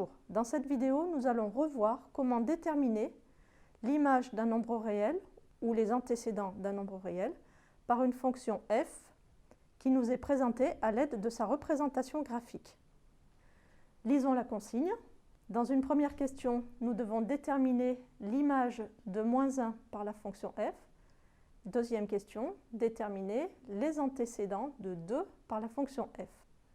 Bonjour, dans cette vidéo, nous allons revoir comment déterminer l'image d'un nombre réel ou les antécédents d'un nombre réel par une fonction f qui nous est présentée à l'aide de sa représentation graphique. Lisons la consigne. Dans une première question, nous devons déterminer l'image de -1 par la fonction f. Deuxième question, déterminer les antécédents de 2 par la fonction f.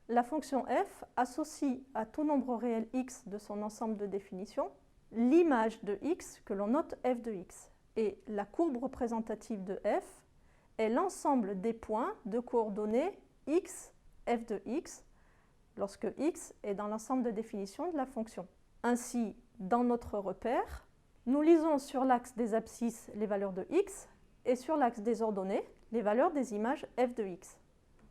La fonction f associe à tout nombre réel x de son ensemble de définition l'image de x que l'on note f de x. Et la courbe représentative de f est l'ensemble des points de coordonnées x, f de x, lorsque x est dans l'ensemble de définition de la fonction. Ainsi, dans notre repère, nous lisons sur l'axe des abscisses les valeurs de x et sur l'axe des ordonnées les valeurs des images f de x.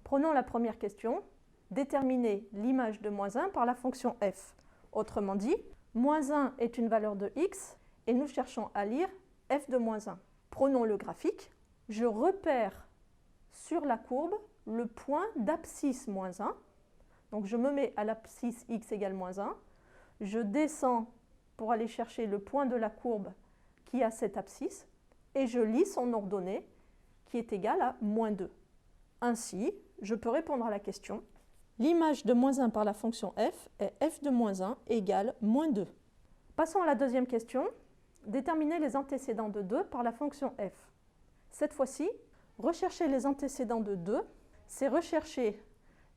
Prenons la première question. Déterminer l'image de -1 par la fonction f. Autrement dit, -1 est une valeur de x et nous cherchons à lire f de -1. Prenons le graphique. Je repère sur la courbe le point d'abscisse -1. Donc je me mets à l'abscisse x égale -1. Je descends pour aller chercher le point de la courbe qui a cette abscisse et je lis son ordonnée qui est égale à -2. Ainsi, je peux répondre à la question. L'image de -1 par la fonction f est f de -1 égale -2. Passons à la deuxième question. Déterminer les antécédents de 2 par la fonction f. Cette fois-ci, rechercher les antécédents de 2, c'est rechercher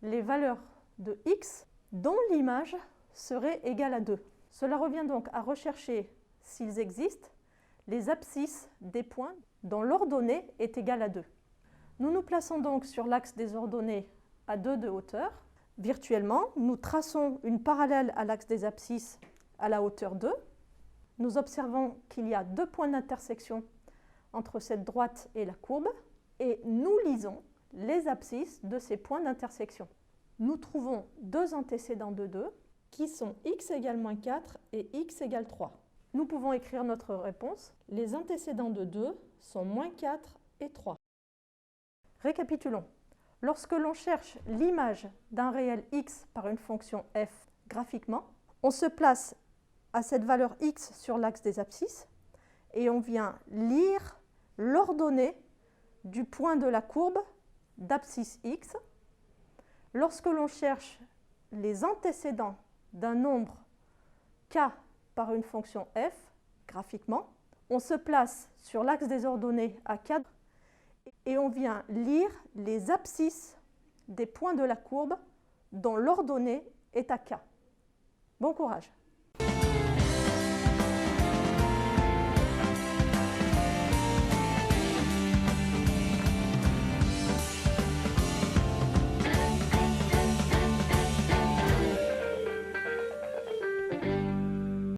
les valeurs de x dont l'image serait égale à 2. Cela revient donc à rechercher, s'ils existent, les abscisses des points dont l'ordonnée est égale à 2. Nous nous plaçons donc sur l'axe des ordonnées à 2 de hauteur. Virtuellement, nous traçons une parallèle à l'axe des abscisses à la hauteur 2. Nous observons qu'il y a 2 points d'intersection entre cette droite et la courbe et nous lisons les abscisses de ces points d'intersection. Nous trouvons 2 antécédents de 2 qui sont x égale -4 et x égale 3. Nous pouvons écrire notre réponse. Les antécédents de 2 sont -4 et 3. Récapitulons. Lorsque l'on cherche l'image d'un réel x par une fonction f graphiquement, on se place à cette valeur x sur l'axe des abscisses et on vient lire l'ordonnée du point de la courbe d'abscisse x. Lorsque l'on cherche les antécédents d'un nombre k par une fonction f graphiquement, on se place sur l'axe des ordonnées à 4 et on vient lire les abscisses des points de la courbe dont l'ordonnée est à k. Bon courage!